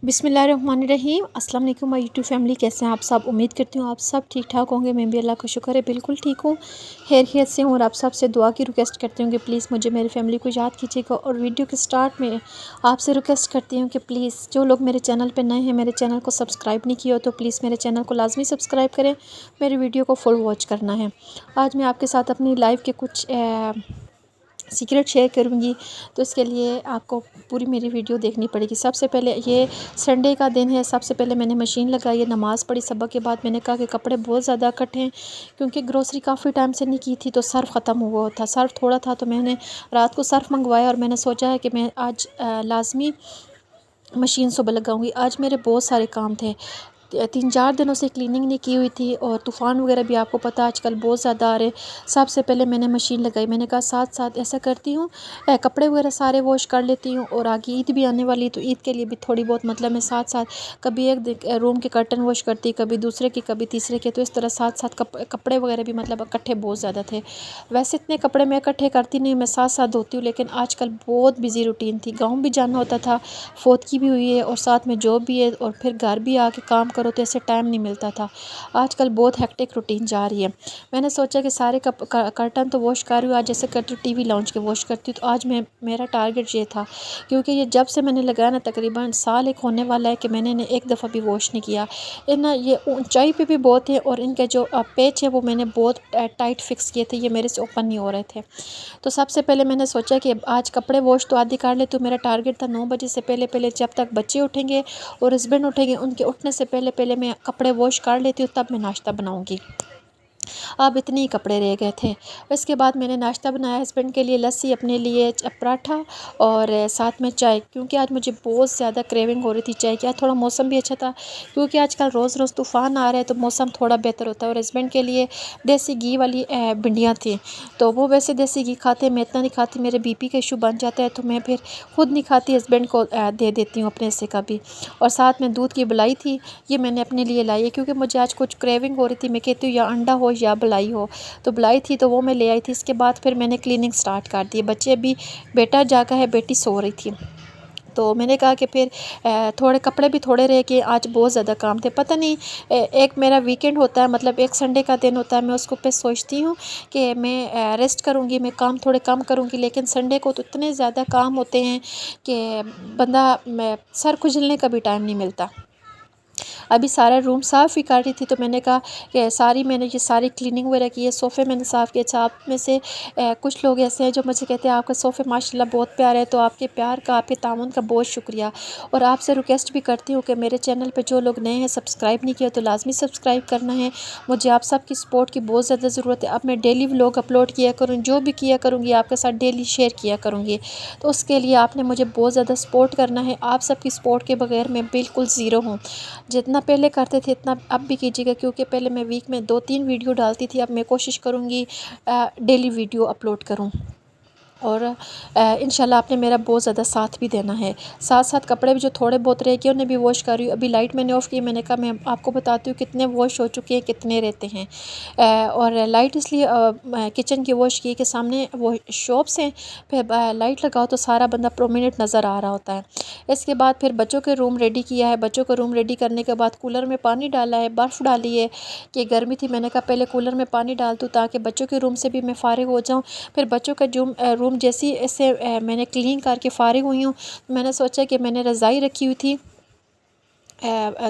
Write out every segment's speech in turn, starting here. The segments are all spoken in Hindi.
बिस्मिल्लाहिर्रहमानिर्रहीम। अस्सलाम वालेकुम माय यूट्यूब फैमिली, कैसे हैं आप सब। उम्मीद करती हूँ आप सब ठीक ठाक होंगे। मैं भी अल्लाह का शुक्र है बिल्कुल ठीक हूँ, खैरियत से हूँ। और आप सबसे दुआ की रिक्वेस्ट करती हूँ कि प्लीज़ मुझे मेरी फैमिली को याद कीजिएगा। और वीडियो के स्टार्ट में आपसे रिक्वेस्ट करती हूँ कि प्लीज़ जो लोग मेरे चैनल पर नए हैं, मेरे चैनल को सब्सक्राइब नहीं किया हो तो प्लीज़ मेरे चैनल को लाजमी सब्सक्राइब करें, मेरी वीडियो को फुल वॉच करना है। आज मैं आपके साथ अपनी लाइफ के कुछ सीक्रेट शेयर करूंगी, तो इसके लिए आपको पूरी मेरी वीडियो देखनी पड़ेगी। सबसे पहले ये संडे का दिन है। सबसे पहले मैंने मशीन लगाई है, नमाज़ पढ़ी। सुबह के बाद मैंने कहा कि कपड़े बहुत ज़्यादा इकट्ठे हैं, क्योंकि ग्रोसरी काफ़ी टाइम से नहीं की थी तो सर्फ़ ख़त्म हुआ था। सर्फ़ थोड़ा था तो मैंने रात को सर्फ़ मंगवाया और मैंने सोचा है कि मैं आज लाजमी मशीन सुबह लगाऊंगी। आज मेरे बहुत सारे काम थे, 3-4 दिनों से क्लीनिंग नहीं की हुई थी, और तूफ़ान वगैरह भी आपको पता है आजकल बहुत ज़्यादा आ रहे। सबसे पहले मैंने मशीन लगाई। मैंने कहा साथ साथ ऐसा करती हूँ, कपड़े वगैरह सारे वॉश कर लेती हूँ, और आगे ईद भी आने वाली, तो ईद के लिए भी थोड़ी बहुत मतलब मैं साथ साथ कभी एक रूम के कर्टन वॉश करती, कभी दूसरे के, कभी तीसरे के। तो इस तरह साथ साथ कपड़े वगैरह भी मतलब इकट्ठे बहुत ज़्यादा थे। वैसे इतने कपड़े मैं इकट्ठे करती नहीं, मैं साथ साथ धोती हूँ, लेकिन आजकल बहुत बिजी रूटीन थी। गाँव भी जाना होता था, फोत भी हुई है, और साथ में जॉब भी है, और फिर घर भी आके काम करो तो ऐसे टाइम नहीं मिलता था। आजकल बहुत हेक्टिक रूटीन जा रही है। मैंने सोचा कि सारे कर्टन तो वॉश कर रही हूँ, आज जैसे करती हूँ टीवी लाउंज के वॉश करती हूँ। तो आज मेरा टारगेट ये था, क्योंकि ये जब से मैंने लगाया ना तकरीबन साल एक होने वाला है कि मैंने एक दफ़ा भी वॉश नहीं किया। इन ये ऊंचाई पे भी बहुत है, और इनके जो पेच है वो मैंने बहुत टाइट फिक्स किए थे, ये मेरे से ओपन नहीं हो रहे थे। तो सबसे पहले मैंने सोचा कि आज कपड़े वॉश तो आधी कर ले। तो मेरा टारगेट था 9 बजे से पहले पहले, जब तक बच्चे उठेंगे और हस्बैंड उठेंगे, उनके उठने से पहले पहले मैं कपड़े वॉश कर लेती हूँ, तब मैं नाश्ता बनाऊँगी। अब इतने ही कपड़े रह गए थे। इसके बाद मैंने नाश्ता बनाया हस्बैंड के लिए, लस्सी, अपने लिए पराठा, और साथ में चाय, क्योंकि आज मुझे बहुत ज़्यादा क्रेविंग हो रही थी चाय की। आज थोड़ा मौसम भी अच्छा था, क्योंकि आजकल रोज़ रोज़ तूफ़ान आ रहा है तो मौसम थोड़ा बेहतर होता है। और हस्बैंड के लिए देसी घी वाली भिंडियाँ थी, तो वो वैसे देसी घी खाते हैं, मैं इतना नहीं खाती, मेरे बीपी का इशू बन जाता है, तो मैं फिर खुद नहीं खाती, हस्बैंड को दे देती हूँ अपने से कभी। और साथ में दूध की मलाई थी, ये मैंने अपने लिए लाई है, क्योंकि मुझे आज कुछ क्रेविंग हो रही थी। मैं कहती हूँ या अंडा हो या मलाई हो, तो मलाई थी तो वो मैं ले आई थी। इसके बाद फिर मैंने क्लीनिंग स्टार्ट कर दी। बच्चे अभी, बेटा जागा है, बेटी सो रही थी। तो मैंने कहा कि फिर थोड़े कपड़े भी थोड़े रह के, आज बहुत ज़्यादा काम थे। पता नहीं, एक मेरा वीकेंड होता है, मतलब एक संडे का दिन होता है, मैं उसको पे सोचती हूँ कि मैं रेस्ट करूँगी, मैं काम थोड़े कम करूँगी, लेकिन संडे को तो इतने ज़्यादा काम होते हैं कि सर खुजलने का भी टाइम नहीं मिलता। अभी सारा रूम साफ़ ही कर रही थी, तो मैंने कहा कि मैंने ये सारी क्लीनिंग वगैरह की है। सोफ़े मैंने साफ़ किए। अच्छा, आप में से कुछ लोग ऐसे हैं जो मुझे कहते हैं आपका सोफ़े माशाल्लाह बहुत प्यारे है, तो आपके प्यार का, आपके ताउन का बहुत शुक्रिया। और आपसे रिक्वेस्ट भी करती हूँ कि मेरे चैनल पे जो लोग नए हैं, सब्सक्राइब नहीं किया तो लाजमी सब्सक्राइब करना है। मुझे आप सबकी सपोर्ट की बहुत ज़्यादा ज़रूरत है। अब मैं डेली व्लॉग अपलोड किया करूँ, जो भी किया करूँगी आपके साथ डेली शेयर किया करूँगी, तो उसके लिए आपने मुझे बहुत ज़्यादा सपोर्ट करना है। आप सबकी सपोर्ट के बगैर मैं बिल्कुल ज़ीरो हूँ। जितना पहले करते थे इतना अब भी कीजिएगा, क्योंकि पहले मैं वीक में 2-3 वीडियो डालती थी, अब मैं कोशिश करूँगी डेली वीडियो अपलोड करूँ। और इंशाल्लाह आपने मेरा बहुत ज़्यादा साथ भी देना है। साथ साथ कपड़े भी जो थोड़े बहुत रह गए उन्हें भी वॉश कर रही हूँ। अभी लाइट मैंने ऑफ़ की, मैंने कहा मैं आपको बताती हूँ कितने वॉश हो चुके हैं, कितने रहते हैं। और लाइट इसलिए किचन की वॉश की कि सामने वो शॉप्स हैं, फिर लाइट लगाओ तो सारा बंदा प्रोमिनेंट नज़र आ रहा होता है। इसके बाद फिर बच्चों के रूम रेडी किया है। बच्चों का रूम रेडी करने के बाद कूलर में पानी डाला है, बर्फ़ डाली है कि गर्मी थी, मैंने कहा पहले कूलर में पानी डाल दूँ ताकि बच्चों के रूम से भी मैं फ़ारिग हो जाऊँ। फिर बच्चों का रूम जैसी ऐसे मैंने क्लीन करके फ़ारिग हुई हूँ, मैंने सोचा कि मैंने रज़ाई रखी हुई थी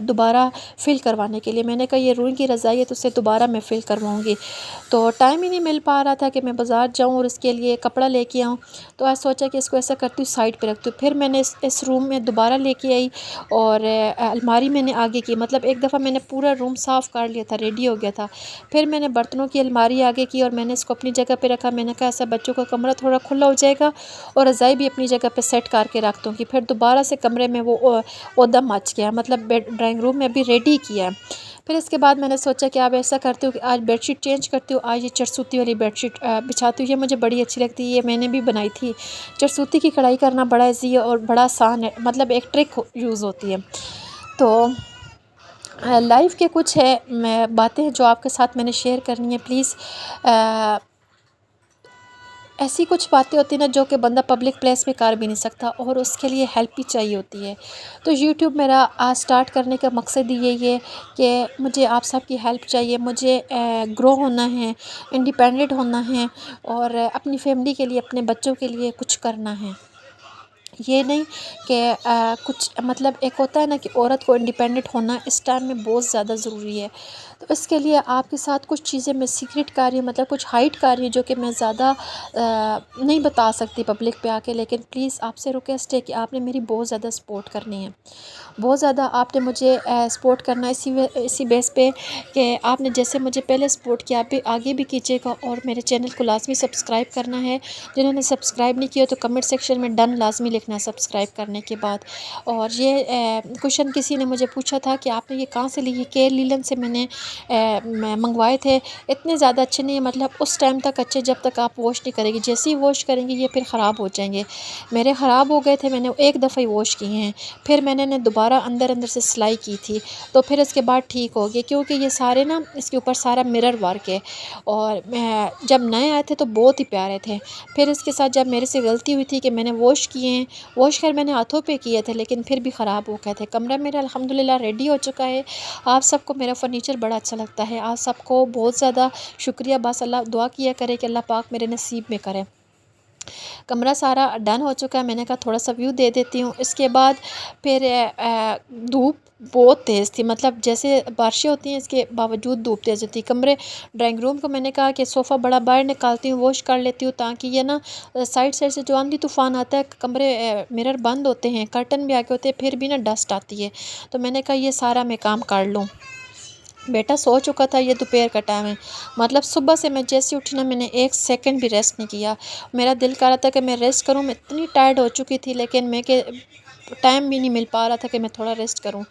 दोबारा फ़िल करवाने के लिए। मैंने कहा ये रूम की रज़ाई है तो उसे दोबारा मैं फ़िल करवाऊँगी, तो टाइम ही नहीं मिल पा रहा था कि मैं बाज़ार जाऊँ और उसके लिए कपड़ा लेके आऊँ। तो आज सोचा कि इसको ऐसा करती हूँ, साइड पे रखती हूँ। फिर मैंने इस रूम में दोबारा लेके आई, और अलमारी मैंने आगे की, मतलब एक दफ़ा मैंने पूरा रूम साफ़ कर लिया था, रेडी हो गया था। फिर मैंने बर्तनों की अलमारी आगे की और मैंने इसको अपनी जगह पे रखा। मैंने कहा ऐसा बच्चों का कमरा थोड़ा खुला हो जाएगा, और रज़ाई भी अपनी जगह पे सेट करके रख दूँगी। फिर दोबारा से कमरे में वो ओदा मच गया, मतलब बेड ड्राइंग रूम में अभी रेडी किया है। फिर इसके बाद मैंने सोचा कि अब ऐसा करती हूँ कि आज बेडशीट चेंज करती हूँ। आज ये चरसूती वाली बेडशीट बिछाती हूँ, ये मुझे बड़ी अच्छी लगती है, ये मैंने भी बनाई थी। चरसूती की कढ़ाई करना बड़ा ईजी है और बड़ा आसान है, मतलब एक ट्रिक यूज़ होती है। तो लाइफ के कुछ है मैं बातें हैं जो आपके साथ मैंने शेयर करनी है। प्लीज़ ऐसी कुछ बातें होती हैं ना जो कि बंदा पब्लिक प्लेस में कर भी नहीं सकता और उसके लिए हेल्प भी चाहिए होती है। तो यूट्यूब मेरा आज स्टार्ट करने का मकसद ही यही है कि मुझे आप सब की हेल्प चाहिए, मुझे ग्रो होना है, इंडिपेंडेंट होना है और अपनी फैमिली के लिए, अपने बच्चों के लिए कुछ करना है। ये नहीं कि कुछ मतलब एक होता है ना कि औरत को इंडिपेंडेंट होना इस टाइम में बहुत ज़्यादा ज़रूरी है। तो इसके लिए आपके साथ कुछ चीज़ें मैं सीक्रेट कर रही हूँ, मतलब कुछ हाइड कर रही हूँ जो कि मैं ज़्यादा नहीं बता सकती पब्लिक पे आके। लेकिन प्लीज़ आपसे रिक्वेस्ट है कि आपने मेरी बहुत ज़्यादा सपोर्ट करनी है, बहुत ज़्यादा आपने मुझे सपोर्ट करना है इसी बेस पे कि आपने जैसे मुझे पहले सपोर्ट किया आप भी आगे भी कीजिएगा और मेरे चैनल को लाजमी सब्सक्राइब करना है। जिन्होंने सब्सक्राइब नहीं किया तो कमेंट सेक्शन में डन लाजमी लिखना सब्सक्राइब करने के बाद। और ये क्वेश्चन किसी ने मुझे पूछा था कि आपने ये कहाँ से ली, ये केयर लीलन से मैंने मंगवाए थे, इतने ज़्यादा अच्छे नहीं है, मतलब उस टाइम तक अच्छे जब तक आप वॉश नहीं करेंगे, जैसे ही वॉश करेंगे ये फिर ख़राब हो जाएंगे। मेरे ख़राब हो गए थे, मैंने एक दफ़ा ही वॉश किए हैं, फिर मैंने दोबारा अंदर अंदर से सिलाई की थी तो फिर इसके बाद ठीक हो गए, क्योंकि ये सारे ना इसके ऊपर सारा मिरर वर्क है। और जब नए आए थे तो बहुत ही प्यारे थे, फिर इसके साथ जब मेरे से गलती हुई थी कि मैंने वॉश किए हैं, वॉश कर मैंने हाथों पे किए थे लेकिन फिर भी ख़राब हो गए थे। कमरा मेरा अल्हम्दुलिल्लाह रेडी हो चुका है। आप सबको मेरा फ़र्नीचर बड़ा अच्छा लगता है, आप सबको बहुत ज़्यादा शुक्रिया। बस अल्लाह दुआ किया करे कि अल्लाह पाक मेरे नसीब में करे। कमरा सारा डन हो चुका है, मैंने कहा थोड़ा सा व्यू दे देती हूँ। इसके बाद फिर धूप बहुत तेज़ थी, मतलब जैसे बारिशें होती हैं इसके बावजूद धूप तेज़ होती। कमरे ड्राइंग रूम को मैंने कहा कि सोफ़ा बड़ा बाहर निकालती हूँ, वॉश कर लेती हूँ, ताकि ये ना साइड साइड से जो आंधी तूफ़ान आता है कमरे मिरर बंद होते हैं, कर्टन भी आगे होते हैं, फिर भी ना डस्ट आती है। तो मैंने कहा ये सारा मैं काम कर लूँ। बेटा सो चुका था, ये दोपहर का टाइम है, मतलब सुबह से मैं जैसे उठी ना मैंने एक सेकंड भी रेस्ट नहीं किया। मेरा दिल कर रहा था कि मैं रेस्ट करूं, मैं इतनी टायर्ड हो चुकी थी, लेकिन मैं के टाइम भी नहीं मिल पा रहा था कि मैं थोड़ा रेस्ट करूं।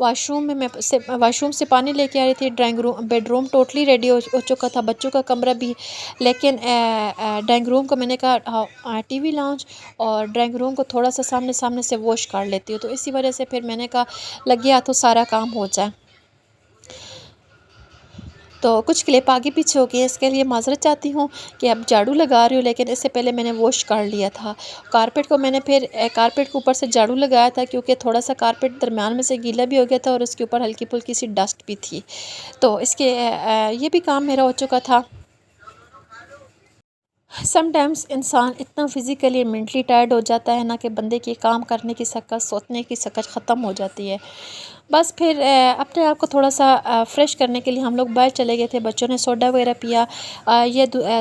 वॉशरूम से पानी लेके आ रही थी, drawing room bedroom totally ready हो चुका था, बच्चों का कमरा भी। लेकिन ड्राइंग रूम को मैंने कहा टीवी लाउंज और ड्राइंग रूम को थोड़ा सा सामने सामने से वॉश कर लेती हूँ, तो इसी वजह से फिर मैंने कहा लगे हाथों सारा काम हो जाए। तो कुछ क्लिप आगे पीछे हो गई है, इसके लिए माज़रत चाहती हूँ कि अब झाड़ू लगा रही हूँ, लेकिन इससे पहले मैंने वॉश कर लिया था। कारपेट को मैंने फिर कारपेट के ऊपर से झाड़ू लगाया था, क्योंकि थोड़ा सा कारपेट दरमियान में से गीला भी हो गया था और उसके ऊपर हल्की फुल्की सी डस्ट भी थी। तो इसके ये भी काम मेरा हो चुका था। समटाइम्स इंसान इतना फिज़िकली और मेंटली टायर्ड हो जाता है ना कि बंदे की काम करने की सकत, सोचने की सकत ख़त्म हो जाती है। बस फिर अपने आप को थोड़ा सा फ्रेश करने के लिए हम लोग बाहर चले गए थे, बच्चों ने सोडा वगैरह पिया।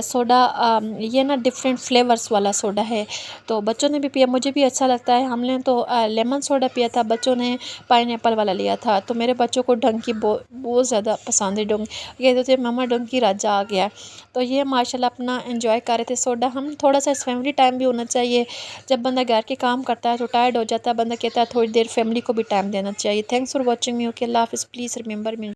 सोडा ये ना डिफरेंट फ्लेवर्स वाला सोडा है, तो बच्चों ने भी पिया, मुझे भी अच्छा लगता है। हमने तो लेमन सोडा पिया था, बच्चों ने पाइनएप्पल वाला लिया था। तो मेरे बच्चों को डंकी बहुत ज़्यादा पसंद है, डोंकी कहते थे मम्मा डंकी राजा आ गया। तो ये माशाल्लाह अपना एंजॉय कर रहे थे सोडा। हम थोड़ा सा फैमिली टाइम भी होना चाहिए, जब बंदा घर के काम करता है तो टायर्ड हो जाता है, बंदा कहता है थोड़ी देर फैमिली को भी टाइम देना चाहिए। Thanks for watching me. Okay, अल्लाह हाफिज़। Please remember me.